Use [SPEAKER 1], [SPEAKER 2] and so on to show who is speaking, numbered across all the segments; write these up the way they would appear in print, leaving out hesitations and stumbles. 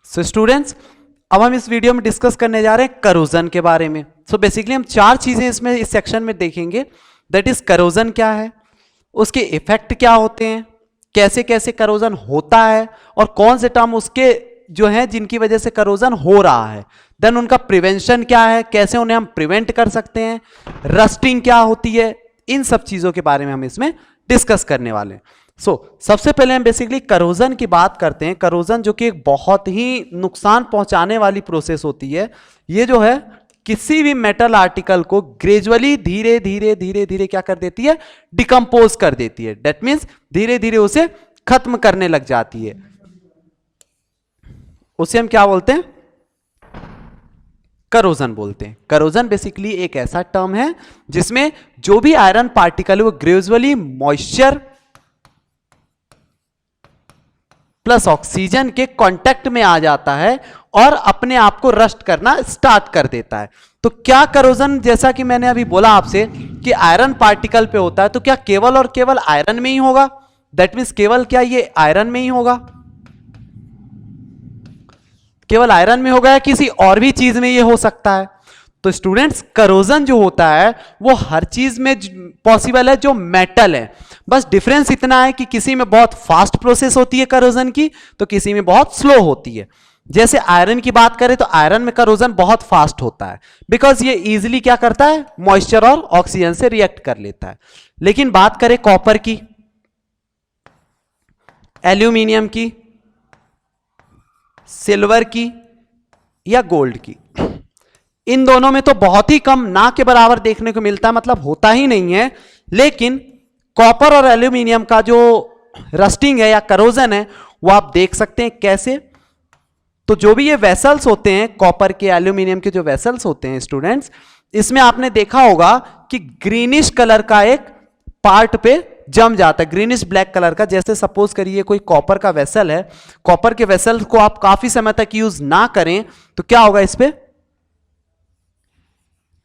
[SPEAKER 1] So students, अब हम इस वीडियो में डिस्कस करने जा रहे हैं करोजन के बारे में। सो बेसिकली हम चार चीजें इसमें इस सेक्शन में देखेंगे। दैट इज करोजन क्या है, उसके इफेक्ट क्या होते हैं, कैसे कैसे करोजन होता है और कौन से टर्म उसके जो हैं जिनकी वजह से करोजन हो रहा है, देन उनका प्रिवेंशन क्या है, कैसे उन्हें हम प्रिवेंट कर सकते हैं, रस्टिंग क्या होती है, इन सब चीजों के बारे में हम इसमें डिस्कस करने वाले हैं। सबसे पहले हम बेसिकली करोजन की बात करते हैं। करोजन जो कि एक बहुत ही नुकसान पहुंचाने वाली प्रोसेस होती है। ये जो है किसी भी मेटल आर्टिकल को ग्रेजुअली धीरे धीरे धीरे धीरे क्या कर देती है, डिकम्पोज कर देती है। दैट मीन्स धीरे धीरे उसे खत्म करने लग जाती है। उसे हम क्या बोलते हैं, करोजन बोलते हैं। करोजन बेसिकली एक ऐसा टर्म है जिसमें जो भी आयरन पार्टिकल है वो ग्रेजुअली मॉइस्चर प्लस ऑक्सीजन के कांटेक्ट में आ जाता है और अपने आप को रस्ट करना स्टार्ट कर देता है। तो क्या करोजन, जैसा कि मैंने अभी बोला आपसे कि आयरन पार्टिकल पे होता है, तो क्या केवल और केवल आयरन में ही होगा? दैट मीन्स केवल क्या ये आयरन में ही होगा, केवल आयरन में होगा या किसी और भी चीज में ये हो सकता है? तो स्टूडेंट्स, करोजन जो होता है वो हर चीज में पॉसिबल है जो मेटल है। बस डिफरेंस इतना है कि किसी में बहुत फास्ट प्रोसेस होती है करोजन की, तो किसी में बहुत स्लो होती है। जैसे आयरन की बात करें तो आयरन में करोजन बहुत फास्ट होता है, बिकॉज ये इजीली क्या करता है, मॉइस्चर और ऑक्सीजन से रिएक्ट कर लेता है। लेकिन बात करें कॉपर की, एल्यूमिनियम की, सिल्वर की या गोल्ड की, इन दोनों में तो बहुत ही कम, ना के बराबर देखने को मिलता है, मतलब होता ही नहीं है। लेकिन कॉपर और एल्यूमिनियम का जो रस्टिंग है या करोजन है वो आप देख सकते हैं। कैसे? तो जो भी ये वेसल्स होते हैं, कॉपर के एल्यूमिनियम के जो वेसल्स होते हैं स्टूडेंट्स, इसमें आपने देखा होगा कि ग्रीनिश कलर का एक पार्ट पे जम जाता है, ग्रीनिश ब्लैक कलर का। जैसे सपोज करिए कोई कॉपर का वेसल है, कॉपर के वेसल को आप काफी समय तक यूज ना करें तो क्या होगा, इस पे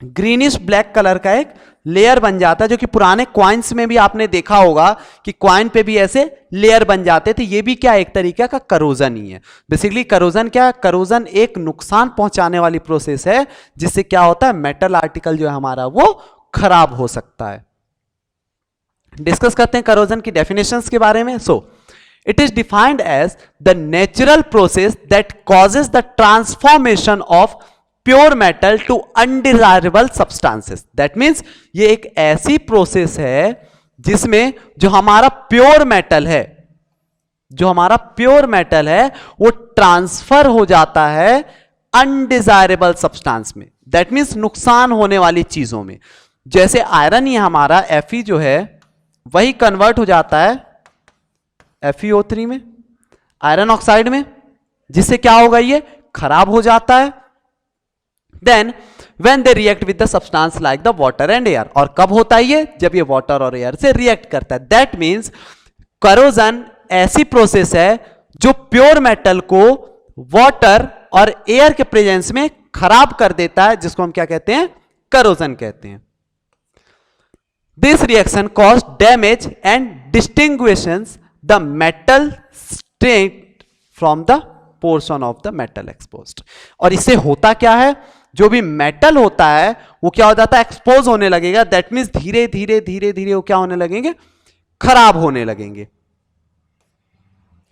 [SPEAKER 1] ग्रीनिश ब्लैक कलर का एक लेयर बन जाता है, जो कि पुराने क्वाइंस में भी आपने देखा होगा कि क्वाइन पे भी ऐसे लेयर बन जाते थे। ये भी क्या एक तरीके का करोजन ही है। बेसिकली करोजन क्या है, करोजन एक नुकसान पहुंचाने वाली प्रोसेस है जिससे क्या होता है, मेटल आर्टिकल जो है हमारा वो खराब हो सकता है। डिस्कस करते हैं करोजन की डेफिनेशंस के बारे में। It is defined as the natural process that causes the transformation of pure metal to undesirable substances. That means ये एक ऐसी प्रोसेस है जिसमें जो हमारा प्योर मेटल है, जो हमारा प्योर मेटल है वो ट्रांसफर हो जाता है अनडिजायरेबल सब्सटेंस में। दैट मीन्स नुकसान होने वाली चीजों में। जैसे आयरन ही हमारा Fe जो है वही कन्वर्ट हो जाता है FeO3 में, आयरन ऑक्साइड में, जिससे क्या होगा, ये खराब हो जाता है। Then when they react with the substance like the water and air, और कब होता है ये, जब ये वाटर और एयर से रिएक्ट करता है। That means करोजन ऐसी प्रोसेस है जो प्योर मेटल को वाटर और एयर के प्रेजेंस में खराब कर देता है, जिसको हम क्या कहते हैं, करोजन कहते हैं। This reaction causes damage and distinguishes the metal state from the portion of the metal exposed। और इससे होता क्या है, जो भी मेटल होता है वो क्या हो जाता है, एक्सपोज होने लगेगा। दैट मीन्स धीरे धीरे धीरे धीरे वो क्या होने लगेंगे, खराब होने लगेंगे,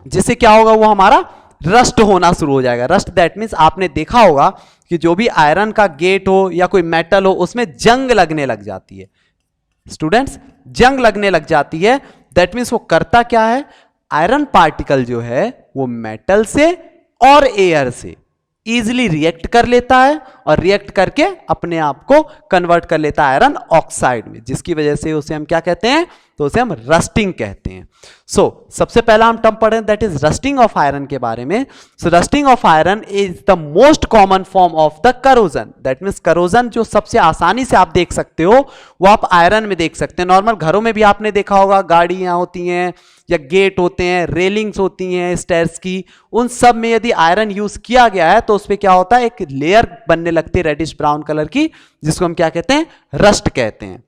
[SPEAKER 1] जिससे क्या होगा, वो हमारा रस्ट होना शुरू हो जाएगा। रस्ट दैट मीन्स आपने देखा होगा कि जो भी आयरन का गेट हो या कोई मेटल हो उसमें जंग लगने लग जाती है। स्टूडेंट्स, जंग लगने लग जाती है। दैट मीन्स वो करता क्या है, आयरन पार्टिकल जो है वो मेटल से और एयर से इजीली रिएक्ट कर लेता है और रिएक्ट करके अपने आप को कन्वर्ट कर लेता है आयरन ऑक्साइड में, जिसकी वजह से उसे हम क्या कहते हैं, तो उसे हम रस्टिंग कहते हैं। सबसे पहला हम टर्म पढ़े that is rusting of iron के बारे में। Rusting of iron is the most common form of the corrosion. That means corrosion जो सबसे आसानी से आप देख सकते हो वो आप आयरन में देख सकते हैं। नॉर्मल घरों में भी आपने देखा होगा, गाड़ियां होती हैं या गेट होते हैं, रेलिंग्स होती हैं स्टेयर्स की, उन सब में यदि आयरन यूज किया गया है तो उस पर क्या होता है, एक लेयर बनने लगती है रेडिश ब्राउन कलर की, जिसको हम क्या कहते हैं, रस्ट कहते हैं।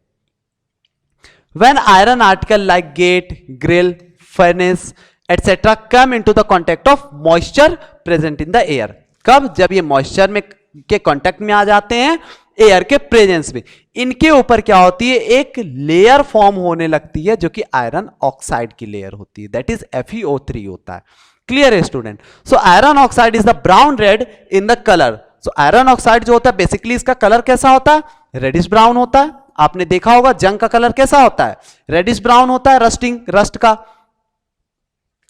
[SPEAKER 1] When iron article like gate, grill, furnace etcetera come into the contact of moisture present in the air. कब? जब ये मॉइस्चर में के कांटेक्ट में आ जाते हैं एयर के प्रेजेंस में, इनके ऊपर क्या होती है, एक लेयर फॉर्म होने लगती है जो कि आयरन ऑक्साइड की लेयर होती है, दैट इज FeO3 होता है। क्लियर है student? So iron oxide is the brown red in the colour. So iron oxide जो होता है बेसिकली इसका कलर कैसा होता है, रेडिश ब्राउन होता है। आपने देखा होगा जंग का कलर कैसा होता है, रेडिश ब्राउन होता है, रस्ट का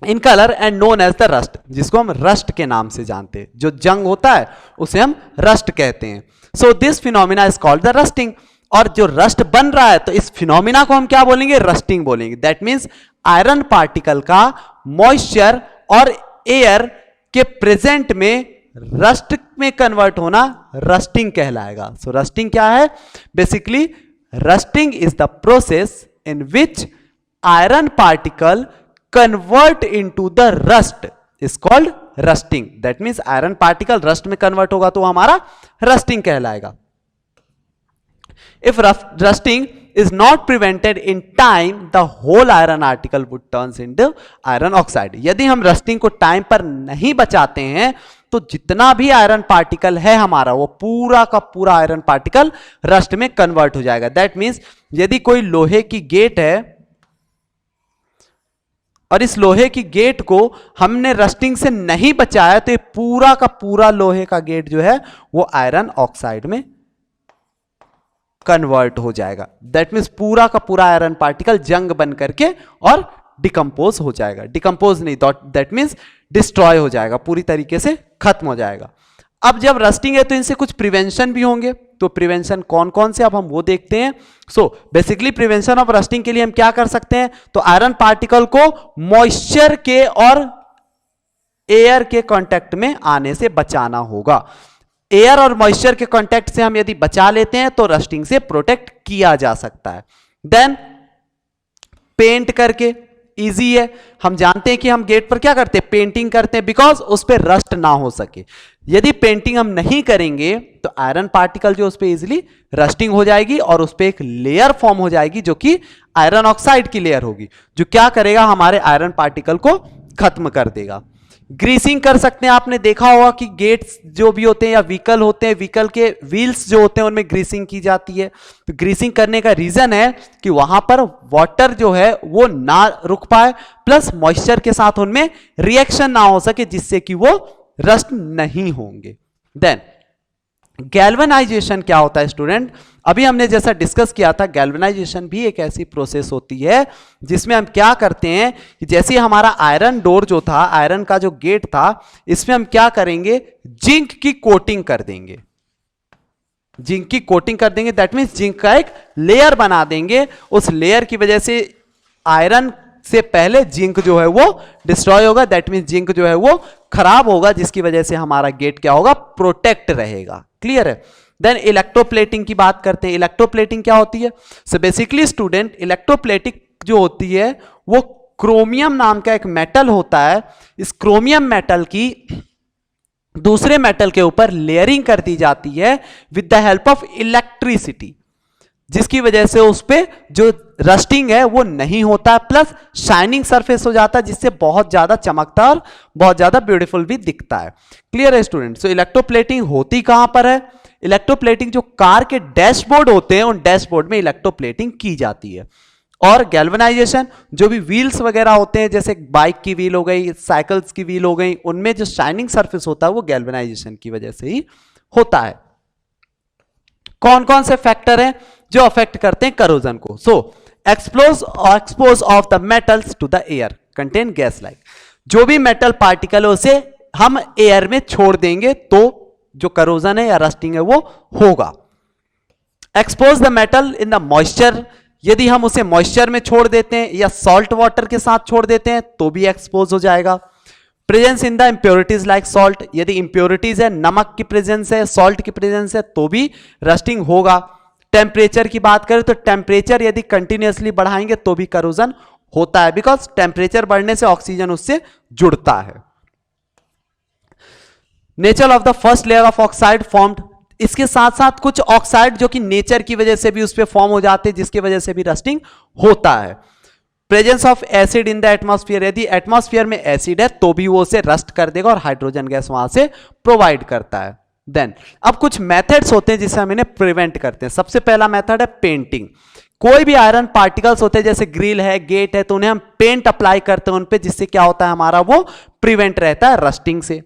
[SPEAKER 1] in colour and known as the rust, जिसको हम रस्ट के नाम से जानते हैं। जो जंग होता है उसे हम रस्ट कहते हैं। So this phenomena is called the rusting. और जो रस्ट बन रहा है तो इस फिनोमिना को हम क्या बोलेंगे, रस्टिंग बोलेंगे। दैट मीन्स आयरन पार्टिकल का मॉइस्चर और एयर के प्रेजेंट में रस्ट में कन्वर्ट होना रस्टिंग कहलाएगा। सो रस्टिंग क्या है? Basically rusting is the process in which iron particle convert into the rust is called rusting. That means iron particle rust में convert होगा तो हमारा rusting कहलाएगा। If rusting is not prevented in time, the whole iron particle would turns into iron oxide. यदि हम rusting को time पर नहीं बचाते हैं तो जितना भी आयरन पार्टिकल है हमारा वो पूरा का पूरा आयरन पार्टिकल रस्ट में कन्वर्ट हो जाएगा। दैट मीन्स यदि कोई लोहे की गेट है और इस लोहे की गेट को हमने रस्टिंग से नहीं बचाया तो ये पूरा का पूरा लोहे का गेट जो है वो आयरन ऑक्साइड में कन्वर्ट हो जाएगा। दैट मीन्स पूरा का पूरा आयरन पार्टिकल जंग बन करके और डिकम्पोज हो जाएगा। डिकम्पोज नहीं, दैट मीन्स डिस्ट्रॉय हो जाएगा, पूरी तरीके से खत्म हो जाएगा। अब जब रस्टिंग है तो इनसे कुछ प्रिवेंशन भी होंगे, तो प्रिवेंशन कौन कौन से अब हम वो देखते हैं। So basically prevention of rusting के लिए हम क्या कर सकते हैं, तो आयरन पार्टिकल को मॉइस्चर के और एयर के कांटेक्ट में आने से बचाना होगा। एयर और मॉइस्चर के कांटेक्ट से हम यदि बचा लेते हैं तो रस्टिंग से प्रोटेक्ट किया जा सकता है। देन पेंट करके इजी है, हम जानते हैं कि हम गेट पर क्या करते हैं, पेंटिंग करते हैं, बिकॉज उस पर रस्ट ना हो सके। यदि पेंटिंग हम नहीं करेंगे तो आयरन पार्टिकल जो उस पर इजिली रस्टिंग हो जाएगी और उस पर एक लेयर फॉर्म हो जाएगी जो कि आयरन ऑक्साइड की लेयर होगी, जो क्या करेगा, हमारे आयरन पार्टिकल को खत्म कर देगा। ग्रीसिंग कर सकते हैं, आपने देखा होगा कि गेट्स जो भी होते हैं या व्हीकल होते हैं, व्हीकल के व्हील्स जो होते हैं उनमें ग्रीसिंग की जाती है। तो ग्रीसिंग करने का रीजन है कि वहां पर वाटर जो है वो ना रुक पाए, प्लस मॉइस्चर के साथ उनमें रिएक्शन ना हो सके जिससे कि वो रस्ट नहीं होंगे। देन गैल्वेनाइजेशन क्या होता है स्टूडेंट, अभी हमने जैसा डिस्कस किया था, गैल्वेनाइजेशन भी एक ऐसी प्रोसेस होती है जिसमें हम क्या करते हैं कि जैसे हमारा आयरन डोर जो था, आयरन का जो गेट था, इसमें हम क्या करेंगे, जिंक की कोटिंग कर देंगे। जिंक की कोटिंग कर देंगे, दैट मीन्स जिंक का एक लेयर बना देंगे। उस लेयर की वजह से आयरन से पहले जिंक जो है वो डिस्ट्रॉय होगा, दैट मीन्स जिंक जो है वो खराब होगा, जिसकी वजह से हमारा गेट क्या होगा, प्रोटेक्ट रहेगा। क्लियर है? देन इलेक्ट्रोप्लेटिंग की बात करते हैं। इलेक्ट्रोप्लेटिंग क्या होती है? सो बेसिकली स्टूडेंट, इलेक्ट्रोप्लेटिंग जो होती है वो क्रोमियम नाम का एक मेटल होता है। इस क्रोमियम मेटल की दूसरे मेटल के ऊपर लेयरिंग कर दी जाती है with the help of electricity, जिसकी वजह से उस पे जो रस्टिंग है वो नहीं होता है, प्लस शाइनिंग सरफेस हो जाता है, जिससे बहुत ज्यादा चमकता और बहुत ज्यादा ब्यूटीफुल भी दिखता है। क्लियर है स्टूडेंट? सो इलेक्ट्रोप्लेटिंग होती कहां पर है? इलेक्ट्रोप्लेटिंग जो कार के डैशबोर्ड होते हैं उन डैशबोर्ड में इलेक्ट्रोप्लेटिंग की जाती है। और गैल्वेनाइजेशन, जो भी व्हील्स वगैरह होते हैं, जैसे बाइक की व्हील हो गई, साइकिल्स की व्हील हो गई, उनमें जो शाइनिंग सरफेस होता है वो गैल्वेनाइजेशन की वजह से ही होता है। कौन कौन से फैक्टर हैं जो अफेक्ट करते हैं करोजन को? So expose of the metals to the air contain gas like, जो भी मेटल पार्टिकल है उसे हम एयर में छोड़ देंगे तो जो करोजन है या रस्टिंग है वो होगा। Expose the metal in the moisture, यदि हम उसे मॉइस्चर में छोड़ देते हैं या सॉल्ट वाटर के साथ छोड़ देते हैं तो भी एक्सपोज हो जाएगा। Presence in the impurities like salt, यदि इंप्योरिटीज है, नमक की प्रेजेंस है, सॉल्ट की प्रेजेंस है तो भी रस्टिंग होगा। टेम्परेचर की बात करें तो टेम्परेचर यदि कंटिन्यूअसली बढ़ाएंगे तो भी करोजन होता है, बिकॉज टेम्परेचर बढ़ने से ऑक्सीजन उससे जुड़ता है। Nature of the first layer of oxide formed, इसके साथ साथ कुछ ऑक्साइड जो कि नेचर की वजह से भी उस पर फॉर्म हो जाते हैं, जिसकी वजह से भी रस्टिंग होता है। Presence of acid in the atmosphere, यदि एटमॉस्फेयर में एसिड है तो भी वो उसे रस्ट कर देगा और हाइड्रोजन गैस वहां से प्रोवाइड करता है। देन अब कुछ मेथड्स होते हैं जिससे हम इन्हें प्रिवेंट करते हैं। सबसे पहला मेथड है पेंटिंग। कोई भी आयरन पार्टिकल्स होते हैं जैसे ग्रिल है, गेट है, तो उन्हें हम पेंट अप्लाई करते हैं उन पे, जिससे क्या होता है हमारा वो प्रिवेंट रहता है रस्टिंग से।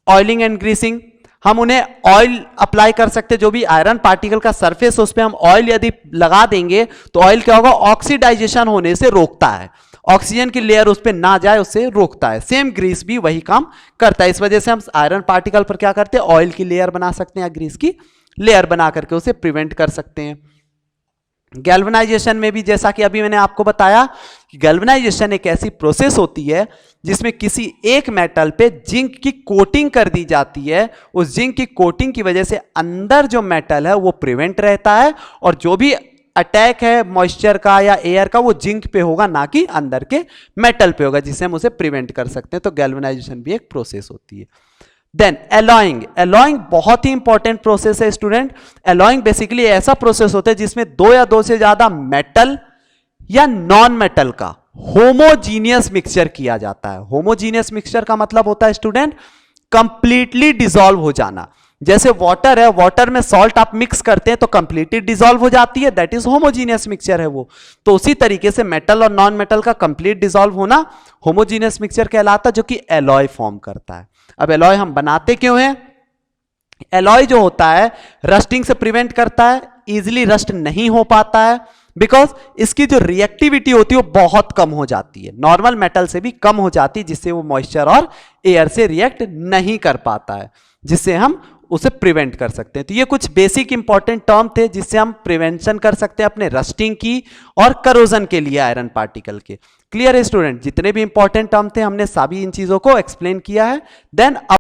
[SPEAKER 1] ऑयलिंग एंड ग्रीसिंग, हम उन्हें ऑयल अप्लाई कर सकते हैं, जो भी आयरन पार्टिकल का सरफेस उस पर हम ऑयल यदि लगा देंगे तो ऑयल क्या होगा, ऑक्सीडाइजेशन होने से रोकता है, ऑक्सीजन की लेयर उस पर ना जाए उससे रोकता है। सेम ग्रीस भी वही काम करता है। इस वजह से हम आयरन पार्टिकल पर क्या करते हैं, ऑयल की लेयर बना सकते हैं या ग्रीस की लेयर बना करके उसे प्रिवेंट कर सकते हैं। गैल्वेनाइजेशन में भी जैसा कि अभी मैंने आपको बताया कि गैल्वेनाइजेशन एक ऐसी प्रोसेस होती है जिसमें किसी एक मेटल पे जिंक की कोटिंग कर दी जाती है। उस जिंक की कोटिंग की वजह से अंदर जो मेटल है वो प्रिवेंट रहता है और जो भी अटैक है मॉइस्चर का या एयर का वो जिंक पे होगा, ना कि अंदर के मेटल पे होगा, जिससे हम उसे प्रिवेंट कर सकते हैं। तो गैल्वेनाइजेशन भी एक प्रोसेस होती है। देन एलॉइंग, एलॉइंग बहुत ही इंपॉर्टेंट प्रोसेस है स्टूडेंट। एलॉइंग बेसिकली ऐसा प्रोसेस होता है जिसमें दो या दो से ज्यादा मेटल या नॉन मेटल का होमोजीनियस मिक्सचर किया जाता है। होमोजीनियस मिक्सचर का मतलब होता है स्टूडेंट कंप्लीटली डिसॉल्व हो जाना। जैसे वाटर है, वाटर में सॉल्ट आप मिक्स करते हैं तो कंप्लीटली डिसॉल्व हो जाती है, दैट इज होमोजीनियस मिक्सचर है वो। तो उसी तरीके से मेटल और नॉन मेटल का कंप्लीट डिसॉल्व होना होमोजीनियस मिक्सचर कहलाता है, जो कि एलॉय फॉर्म करता है। अब एलॉय हम बनाते क्यों हैं? एलॉय जो होता है रस्टिंग से प्रिवेंट करता है, इजिली रस्ट नहीं हो पाता है, बिकॉज इसकी जो रिएक्टिविटी होती है वो बहुत कम हो जाती है, नॉर्मल मेटल से भी कम हो जाती है, जिससे वो मॉइस्चर और एयर से रिएक्ट नहीं कर पाता है, जिससे हम उसे प्रिवेंट कर सकते हैं। तो ये कुछ बेसिक इंपॉर्टेंट टर्म थे जिससे हम प्रिवेंशन कर सकते हैं अपने रस्टिंग की और करोजन के लिए आयरन पार्टिकल के। क्लियर है स्टूडेंट? जितने भी इंपॉर्टेंट टर्म थे हमने सभी इन चीजों को एक्सप्लेन किया है। देन